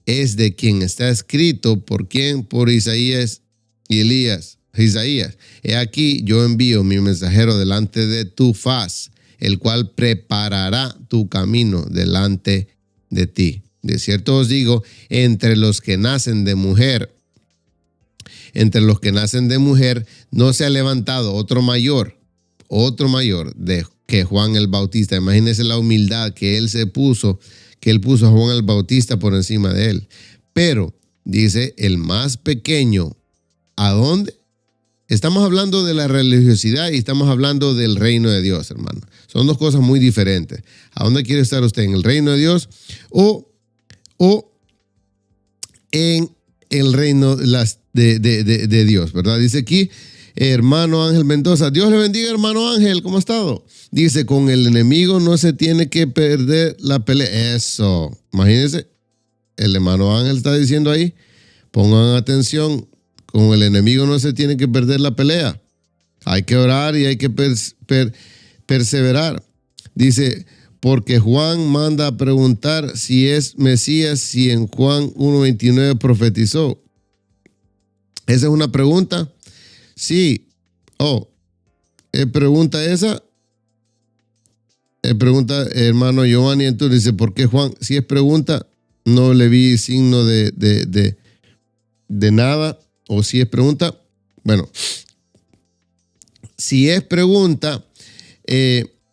es de quien está escrito, ¿por quién? Por Isaías y Elías. Isaías, he aquí yo envío mi mensajero delante de tu faz, el cual preparará tu camino delante de ti. De cierto os digo, entre los que nacen de mujer no se ha levantado otro mayor que Juan el Bautista. Imagínense la humildad que él puso a Juan el Bautista por encima de él. Pero, dice, el más pequeño, ¿a dónde? Estamos hablando de la religiosidad y estamos hablando del reino de Dios, hermano. Son dos cosas muy diferentes. ¿A dónde quiere estar usted? ¿En el reino de Dios o en el reino de Dios, verdad? Dice aquí, hermano Ángel Mendoza. Dios le bendiga, hermano Ángel. ¿Cómo ha estado? Dice, con el enemigo no se tiene que perder la pelea. Eso. Imagínense. El hermano Ángel está diciendo ahí. Pongan atención. Con el enemigo no se tiene que perder la pelea. Hay que orar y hay que perseverar. Dice, porque Juan manda a preguntar si es Mesías, si en Juan 1:29 profetizó. ¿Esa es una pregunta? Sí. ¿Pregunta esa? Pregunta hermano Giovanni. Entonces dice, ¿por qué Juan? Si es pregunta, no le vi signo de nada. O si es pregunta, bueno, si es pregunta,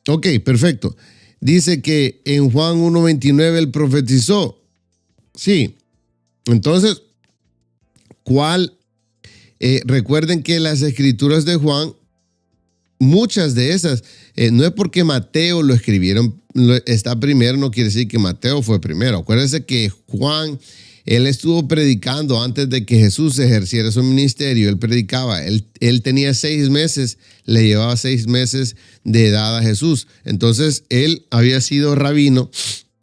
ok, perfecto. Dice que en Juan 1:29 él profetizó. Sí. Entonces, ¿cuál? Recuerden que las escrituras de Juan, muchas de esas, no es porque Mateo lo escribieron, está primero, no quiere decir que Mateo fue primero. Acuérdense que Juan, él estuvo predicando antes de que Jesús ejerciera su ministerio. Él predicaba. Él tenía 6 meses, le llevaba 6 meses de edad a Jesús. Entonces, él había sido rabino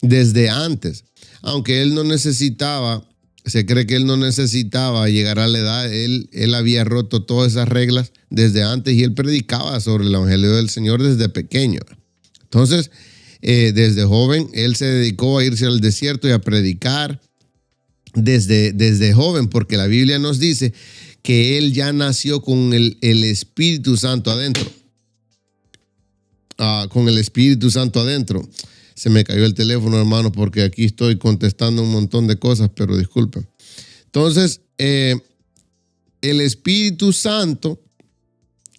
desde antes. Aunque él no necesitaba, se cree que él no necesitaba llegar a la edad. Él había roto todas esas reglas desde antes y él predicaba sobre el evangelio del Señor desde pequeño. Entonces, desde joven, él se dedicó a irse al desierto y a predicar. Desde joven, porque la Biblia nos dice que él ya nació con el Espíritu Santo adentro. Con el Espíritu Santo adentro. Se me cayó el teléfono, hermano, porque aquí estoy contestando un montón de cosas, pero disculpen. Entonces, el Espíritu Santo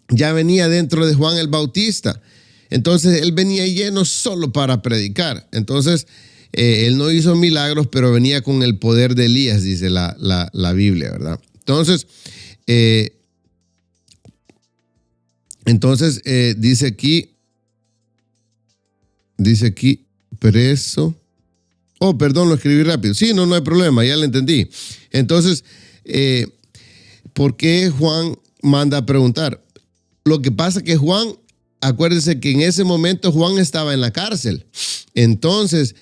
ya venía dentro de Juan el Bautista. Entonces, él venía lleno solo para predicar. Entonces, él no hizo milagros, pero venía con el poder de Elías, dice la Biblia, ¿verdad? Entonces, dice aquí, preso. Perdón, lo escribí rápido. Sí, no hay problema, ya lo entendí. Entonces, ¿por qué Juan manda a preguntar? Lo que pasa es que Juan, acuérdense que en ese momento Juan estaba en la cárcel. Entonces,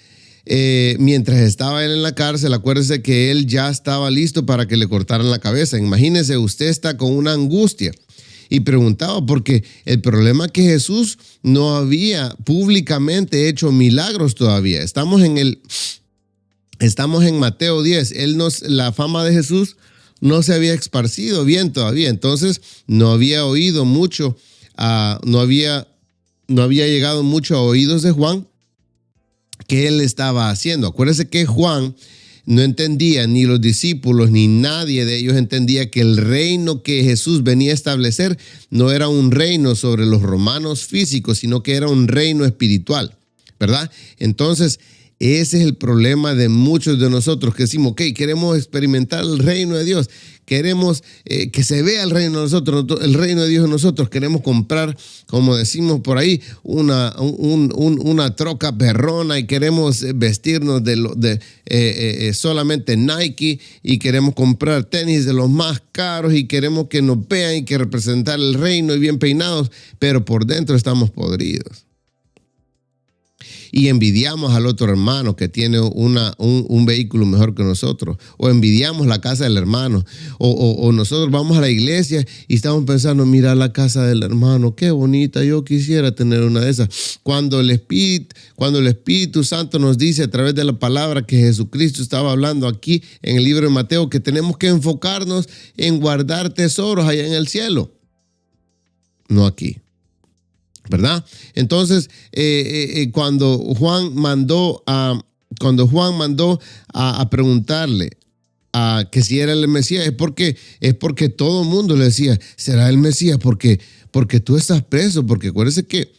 mientras estaba él en la cárcel, acuérdese que él ya estaba listo para que le cortaran la cabeza. Imagínese, usted está con una angustia y preguntaba porque el problema es que Jesús no había públicamente hecho milagros todavía. Estamos en Mateo 10. La fama de Jesús no se había esparcido bien todavía. Entonces no había oído mucho, no había llegado mucho a oídos de Juan que él estaba haciendo. Acuérdense que Juan no entendía, ni los discípulos, ni nadie de ellos entendía que el reino que Jesús venía a establecer no era un reino sobre los romanos físicos, sino que era un reino espiritual, ¿verdad? Entonces, ese es el problema de muchos de nosotros que decimos, ok, queremos experimentar el reino de Dios, queremos que se vea el reino de nosotros, el reino de Dios en nosotros, queremos comprar, como decimos por ahí, una troca perrona y queremos vestirnos solamente Nike y queremos comprar tenis de los más caros y queremos que nos vean y que representar el reino y bien peinados, pero por dentro estamos podridos. y envidiamos al otro hermano que tiene un vehículo mejor que nosotros, o envidiamos la casa del hermano, o nosotros vamos a la iglesia y estamos pensando, mira la casa del hermano, qué bonita, yo quisiera tener una de esas. Cuando el Espíritu Santo nos dice a través de la palabra que Jesucristo estaba hablando aquí en el libro de Mateo, que tenemos que enfocarnos en guardar tesoros allá en el cielo, no aquí, ¿verdad? Entonces, cuando Juan mandó a preguntarle a que si era el Mesías, es porque todo el mundo le decía, ¿será el Mesías? Porque tú estás preso, porque acuérdese que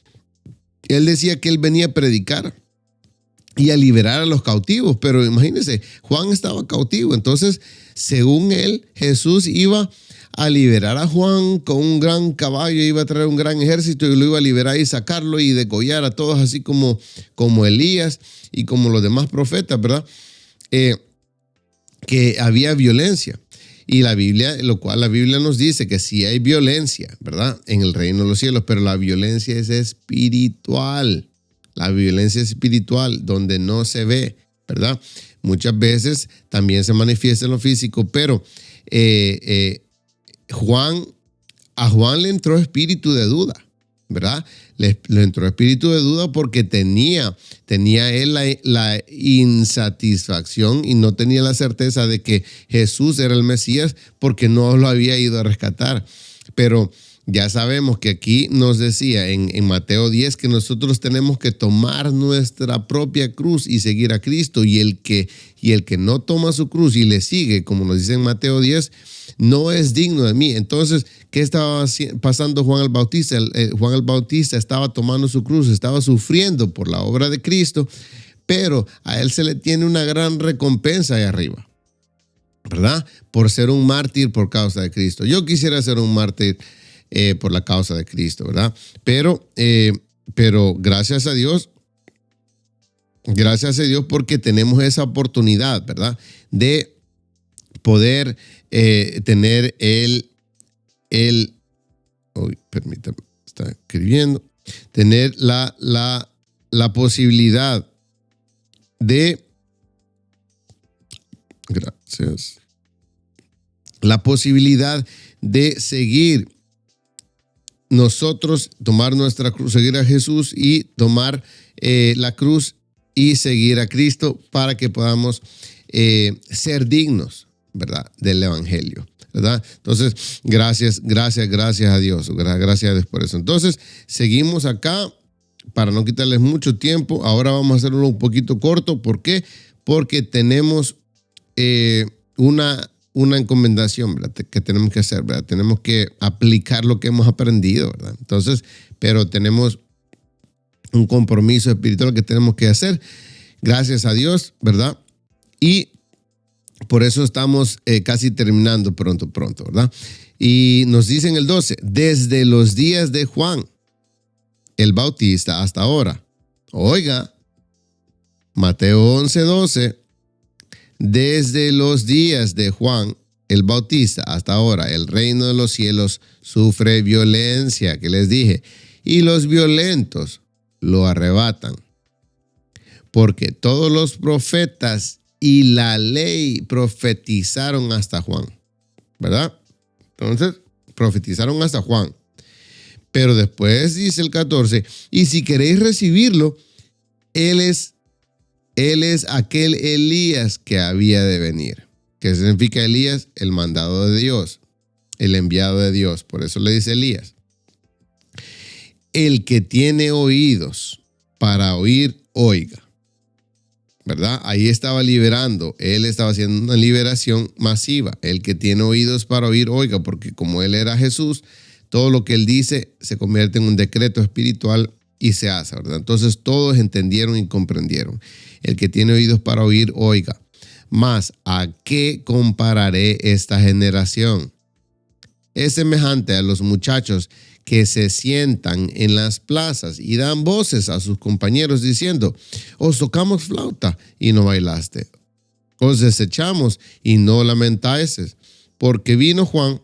él decía que él venía a predicar y a liberar a los cautivos, pero imagínense, Juan estaba cautivo, entonces, según él, Jesús iba a liberar a Juan con un gran caballo, iba a traer un gran ejército y lo iba a liberar y sacarlo y degollar a todos, así como Elías y como los demás profetas, ¿verdad? Que había violencia. Y la Biblia nos dice que sí hay violencia, ¿verdad? En el reino de los cielos, pero la violencia es espiritual. La violencia espiritual, donde no se ve, ¿verdad? Muchas veces también se manifiesta en lo físico, pero a Juan le entró espíritu de duda, ¿verdad? Le entró espíritu de duda porque tenía él la insatisfacción y no tenía la certeza de que Jesús era el Mesías porque no lo había ido a rescatar. Pero ya sabemos que aquí nos decía en Mateo 10 que nosotros tenemos que tomar nuestra propia cruz y seguir a Cristo. Y el que no toma su cruz y le sigue, como nos dice en Mateo 10, no es digno de mí. Entonces, ¿qué estaba pasando Juan el Bautista? Juan el Bautista estaba tomando su cruz, estaba sufriendo por la obra de Cristo, pero a él se le tiene una gran recompensa ahí arriba, ¿verdad? Por ser un mártir por causa de Cristo. Yo quisiera ser un mártir por la causa de Cristo, ¿verdad? Pero gracias a Dios porque tenemos esa oportunidad, ¿verdad? De poder tener permítame, está escribiendo, tener la posibilidad de, gracias, la posibilidad de seguir nosotros, tomar nuestra cruz, seguir a Jesús y tomar la cruz y seguir a Cristo para que podamos ser dignos, ¿verdad? Del evangelio, ¿verdad? Entonces, gracias a Dios. Gracias a Dios por eso. Entonces, seguimos acá para no quitarles mucho tiempo. Ahora vamos a hacerlo un poquito corto. ¿Por qué? Porque tenemos una encomendación, ¿verdad? Que tenemos que hacer, ¿verdad? Tenemos que aplicar lo que hemos aprendido, ¿verdad? Entonces, pero tenemos un compromiso espiritual que tenemos que hacer. Gracias a Dios, ¿verdad? Y por eso estamos casi terminando pronto, ¿verdad? Y nos dice en el 12, desde los días de Juan el Bautista hasta ahora. Oiga, Mateo 11:12, desde los días de Juan el Bautista hasta ahora, el reino de los cielos sufre violencia, que les dije, y los violentos lo arrebatan. Porque todos los profetas y la ley profetizaron hasta Juan, ¿verdad? Entonces, profetizaron hasta Juan. Pero después dice el 14, y si queréis recibirlo, él es aquel Elías que había de venir. ¿Qué significa Elías? El mandado de Dios, el enviado de Dios. Por eso le dice Elías. El que tiene oídos para oír, oiga. ¿Verdad? Ahí estaba liberando. Él estaba haciendo una liberación masiva. El que tiene oídos para oír, oiga, porque como él era Jesús, todo lo que él dice se convierte en un decreto espiritual y se hace, ¿verdad? Entonces todos entendieron y comprendieron. El que tiene oídos para oír, oiga. Mas, ¿a qué compararé esta generación? Es semejante a los muchachos que se sientan en las plazas y dan voces a sus compañeros diciendo, os tocamos flauta y no bailaste, os desechamos y no lamentaste, porque vino Juan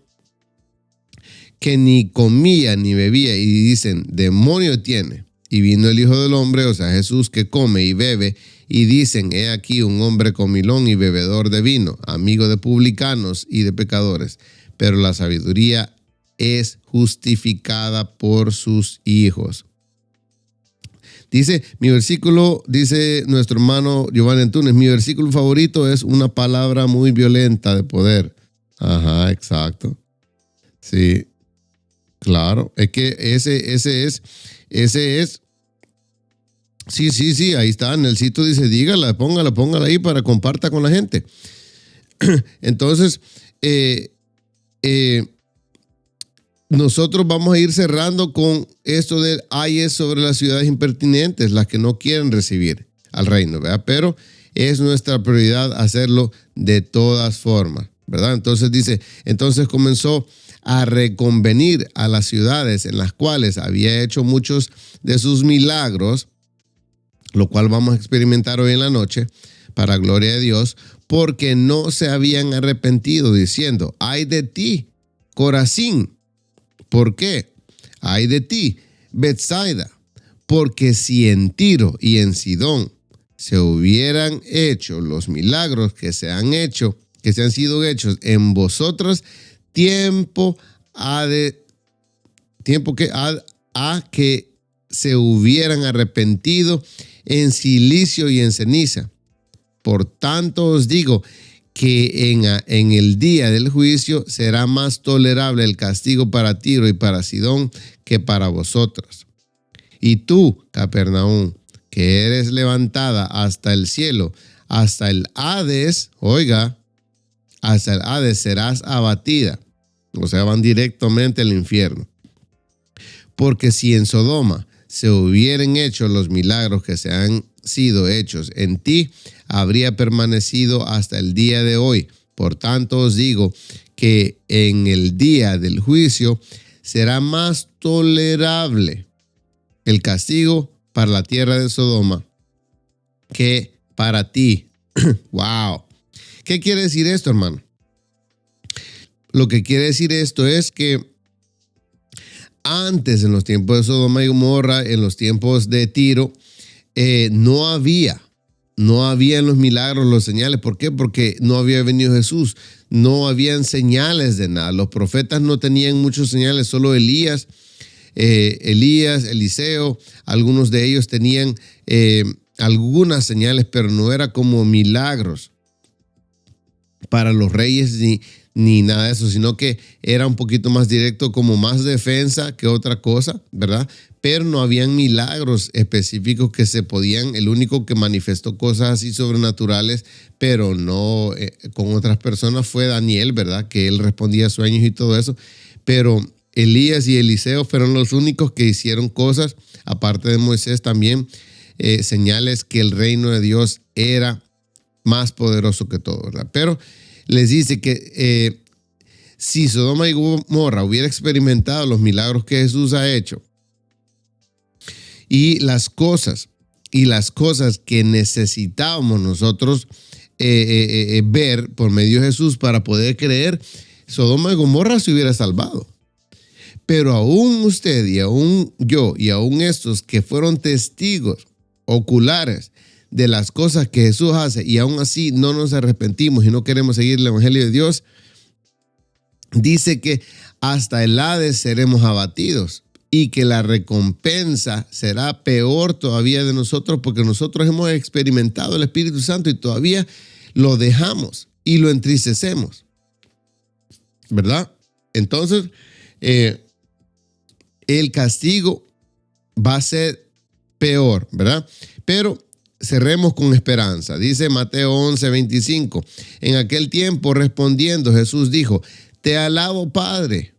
que ni comía ni bebía y dicen, demonio tiene, Y vino el Hijo del Hombre, o sea, Jesús, que come y bebe, y dicen, he aquí un hombre comilón y bebedor de vino, amigo de publicanos y de pecadores. Pero la sabiduría es justificada por sus hijos. Dice nuestro hermano Giovanni Antunes, mi versículo favorito es una palabra muy violenta de poder. Ajá, exacto. Sí, claro. Es que ese es. Sí, ahí está. En el sitio dice, dígala, póngala ahí para comparta con la gente. Entonces, nosotros vamos a ir cerrando con esto del ayes sobre las ciudades impertinentes, las que no quieren recibir al reino, ¿verdad? Pero es nuestra prioridad hacerlo de todas formas, ¿verdad? Entonces dice, entonces comenzó a reconvenir a las ciudades en las cuales había hecho muchos de sus milagros, lo cual vamos a experimentar hoy en la noche, para gloria de Dios, porque no se habían arrepentido, diciendo, ay de ti, Corazín. ¿Por qué? Ay de ti, Betsaida, porque si en Tiro y en Sidón se hubieran hecho los milagros que se han sido hechos en vosotros, tiempo que se hubieran arrepentido en silicio y en ceniza. Por tanto os digo que en el día del juicio será más tolerable el castigo para Tiro y para Sidón que para vosotros. Y tú, Capernaum, que eres levantada hasta el cielo, hasta el Hades, hasta el Hades serás abatida. O sea, van directamente al infierno. Porque si en Sodoma se hubieran hecho los milagros que se han sido hechos en ti, habría permanecido hasta el día de hoy. Por tanto os digo que en el día del juicio será más tolerable el castigo para la tierra de Sodoma que para ti. Wow. ¿Qué quiere decir esto, hermano? Lo que quiere decir esto es que antes, en los tiempos de Sodoma y Gomorra, en los tiempos de Tiro, no habían los milagros, los señales. ¿Por qué? Porque no había venido Jesús. No habían señales de nada. Los profetas no tenían muchos señales, solo Elías, Eliseo, algunos de ellos tenían algunas señales, pero no era como milagros para los reyes ni nada de eso, sino que era un poquito más directo, como más defensa que otra cosa, ¿verdad? Pero no habían milagros específicos que se podían. El único que manifestó cosas así sobrenaturales, pero no con otras personas, fue Daniel, ¿verdad? Que él respondía a sueños y todo eso. Pero Elías y Eliseo fueron los únicos que hicieron cosas, aparte de Moisés también, señales que el reino de Dios era más poderoso que todo, ¿verdad? Pero les dice que si Sodoma y Gomorra hubiera experimentado los milagros que Jesús ha hecho y las cosas que necesitábamos nosotros ver por medio de Jesús para poder creer, Sodoma y Gomorra se hubiera salvado. Pero aún usted y aún yo y aún estos que fueron testigos oculares de las cosas que Jesús hace y aún así no nos arrepentimos y no queremos seguir el evangelio de Dios, dice que hasta el Hades seremos abatidos y que la recompensa será peor todavía de nosotros, porque nosotros hemos experimentado el Espíritu Santo y todavía lo dejamos y lo entristecemos, ¿verdad? Entonces, el castigo va a ser peor, ¿verdad? Pero cerremos con esperanza. Dice Mateo 11:25. En aquel tiempo, respondiendo, Jesús dijo: Te alabo, Padre.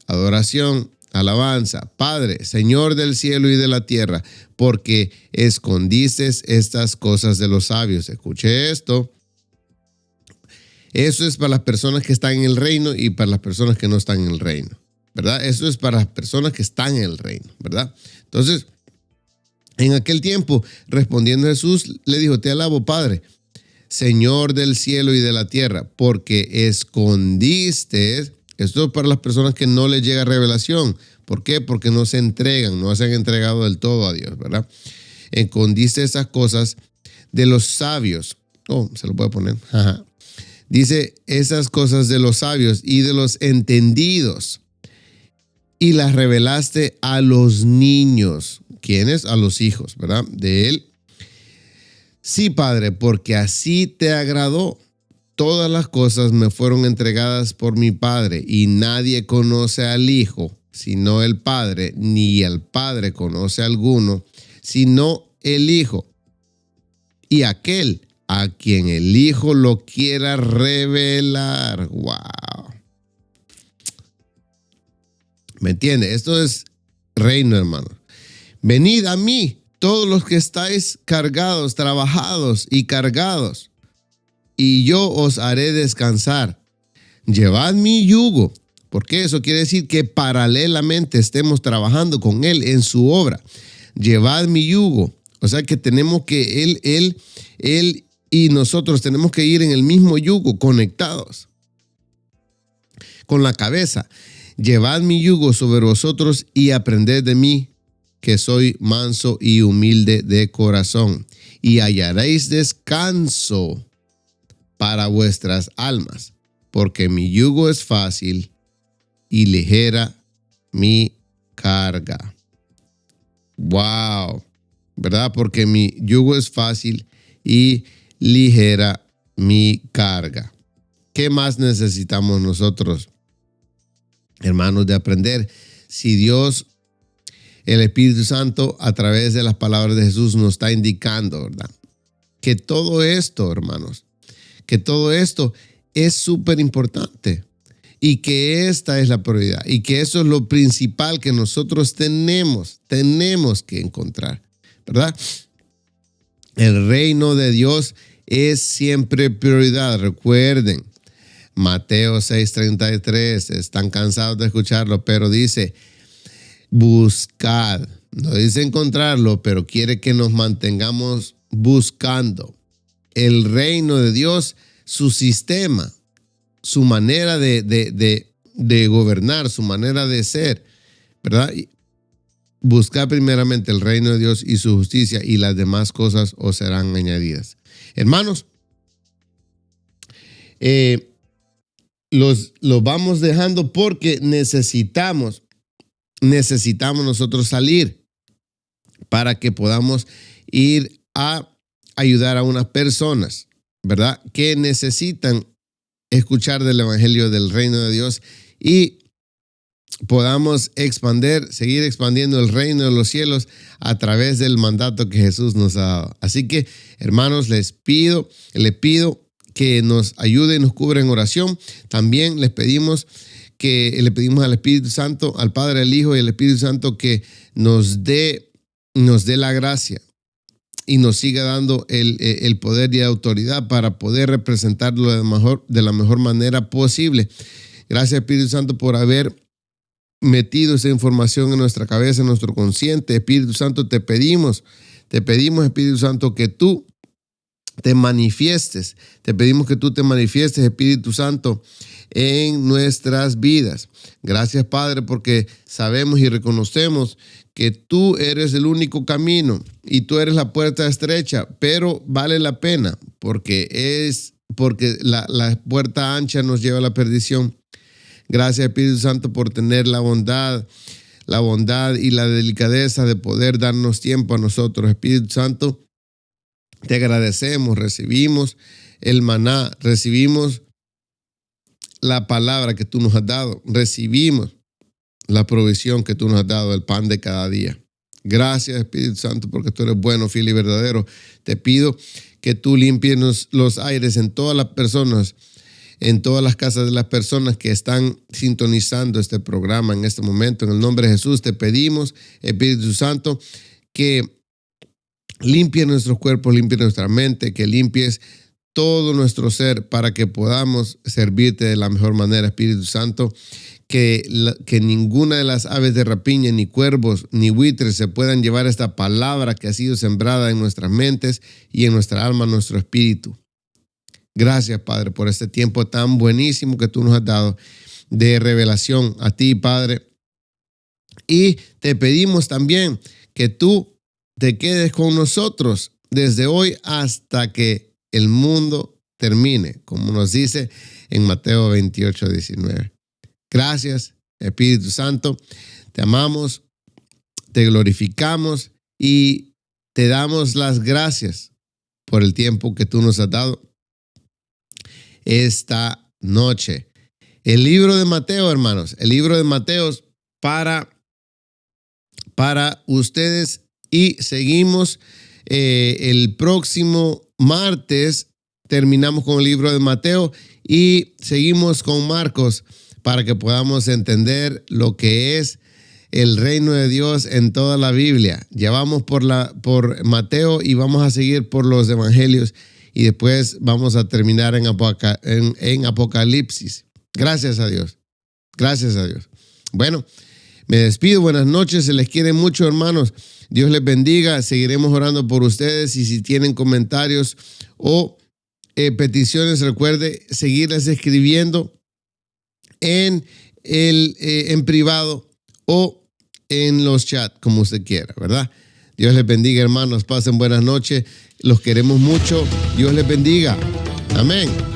Adoración, alabanza. Padre, Señor del cielo y de la tierra, porque escondiste estas cosas de los sabios. Escuche esto. Eso es para las personas que están en el reino y para las personas que no están en el reino, ¿verdad? Eso es para las personas que están en el reino, ¿verdad? Entonces, en aquel tiempo, respondiendo Jesús, le dijo: Te alabo, Padre, Señor del cielo y de la tierra, porque escondiste, esto es para las personas que no les llega revelación, ¿Por qué? Porque no se entregan, no se han entregado del todo a Dios, ¿verdad? Escondiste esas cosas de los sabios. Oh, se lo puedo poner. Ajá. Dice esas cosas de los sabios y de los entendidos y las revelaste a los niños. ¿Quiénes? A los hijos, ¿verdad? De él. Sí, Padre, porque así te agradó. Todas las cosas me fueron entregadas por mi Padre y nadie conoce al Hijo sino el Padre, ni el Padre conoce a alguno sino el Hijo y aquel a quien el Hijo lo quiera revelar. ¡Wow! ¿Me entiende? Esto es reino, hermano. Venid a mí, todos los que estáis cargados, trabajados y cargados, y yo os haré descansar. Llevad mi yugo, porque eso quiere decir que paralelamente estemos trabajando con Él en su obra. Llevad mi yugo. O sea que tenemos que Él y nosotros tenemos que ir en el mismo yugo, conectados con la cabeza. Llevad mi yugo sobre vosotros y aprended de mí, que soy manso y humilde de corazón, y hallaréis descanso para vuestras almas, porque mi yugo es fácil y ligera mi carga. Wow, ¿verdad? Porque mi yugo es fácil y ligera mi carga. ¿Qué más necesitamos nosotros, hermanos, de aprender? Si Dios, el Espíritu Santo, a través de las palabras de Jesús nos está indicando, ¿verdad? Que todo esto, hermanos, que todo esto es súper importante y que esta es la prioridad y que eso es lo principal que nosotros tenemos que encontrar, ¿verdad? El reino de Dios es siempre prioridad. Recuerden, Mateo 6:33, están cansados de escucharlo, pero dice, buscad. No dice encontrarlo, pero quiere que nos mantengamos buscando el reino de Dios, su sistema, su manera de gobernar, su manera de ser, ¿verdad? Buscad primeramente el reino de Dios y su justicia, y las demás cosas os serán añadidas. Hermanos, los vamos dejando porque necesitamos nosotros salir para que podamos ir a ayudar a unas personas, ¿verdad? Que necesitan escuchar del evangelio del reino de Dios y podamos seguir expandiendo el reino de los cielos a través del mandato que Jesús nos ha dado. Así que, hermanos, les pido que nos ayuden, nos cubran en oración. También le pedimos al Espíritu Santo, al Padre, al Hijo y al Espíritu Santo, que nos dé la gracia y nos siga dando el poder y la autoridad para poder representarlo de la mejor manera posible. Gracias, Espíritu Santo, por haber metido esa información en nuestra cabeza, en nuestro consciente. Espíritu Santo, te pedimos, Espíritu Santo, que tú te manifiestes. Te pedimos que tú te manifiestes, Espíritu Santo, en nuestras vidas. Gracias, Padre, porque sabemos y reconocemos que tú eres el único camino y tú eres la puerta estrecha, pero vale la pena porque la puerta ancha nos lleva a la perdición. Gracias, Espíritu Santo, por tener la bondad y la delicadeza de poder darnos tiempo a nosotros. Espíritu Santo, te agradecemos, recibimos el maná, recibimos la palabra que tú nos has dado, recibimos la provisión que tú nos has dado, el pan de cada día. Gracias, Espíritu Santo, porque tú eres bueno, fiel y verdadero. Te pido que tú limpies los aires en todas las personas, en todas las casas de las personas que están sintonizando este programa en este momento. En el nombre de Jesús te pedimos, Espíritu Santo, que limpies nuestros cuerpos, limpies nuestra mente, que limpies todo nuestro ser para que podamos servirte de la mejor manera, Espíritu Santo. Que ninguna de las aves de rapiña, ni cuervos, ni buitres se puedan llevar esta palabra que ha sido sembrada en nuestras mentes y en nuestra alma, en nuestro espíritu. Gracias, Padre, por este tiempo tan buenísimo que tú nos has dado de revelación a ti, Padre, Y te pedimos también que tú te quedes con nosotros desde hoy hasta que el mundo termine, como nos dice en Mateo 28:19. Gracias, Espíritu Santo. Te amamos, te glorificamos y te damos las gracias por el tiempo que tú nos has dado esta noche. El libro de Mateo, hermanos, el libro de Mateo para ustedes, y seguimos el próximo martes. Terminamos con el libro de Mateo y seguimos con Marcos para que podamos entender lo que es el reino de Dios en toda la Biblia. Ya vamos por Mateo y vamos a seguir por los evangelios y después vamos a terminar en Apocalipsis. Gracias a Dios. Gracias a Dios. Bueno, me despido. Buenas noches. Se les quiere mucho, hermanos. Dios les bendiga. Seguiremos orando por ustedes y si tienen comentarios o peticiones, recuerde seguirles escribiendo en privado o en los chats, como usted quiera, ¿verdad? Dios les bendiga, hermanos. Pasen buenas noches. Los queremos mucho. Dios les bendiga. Amén.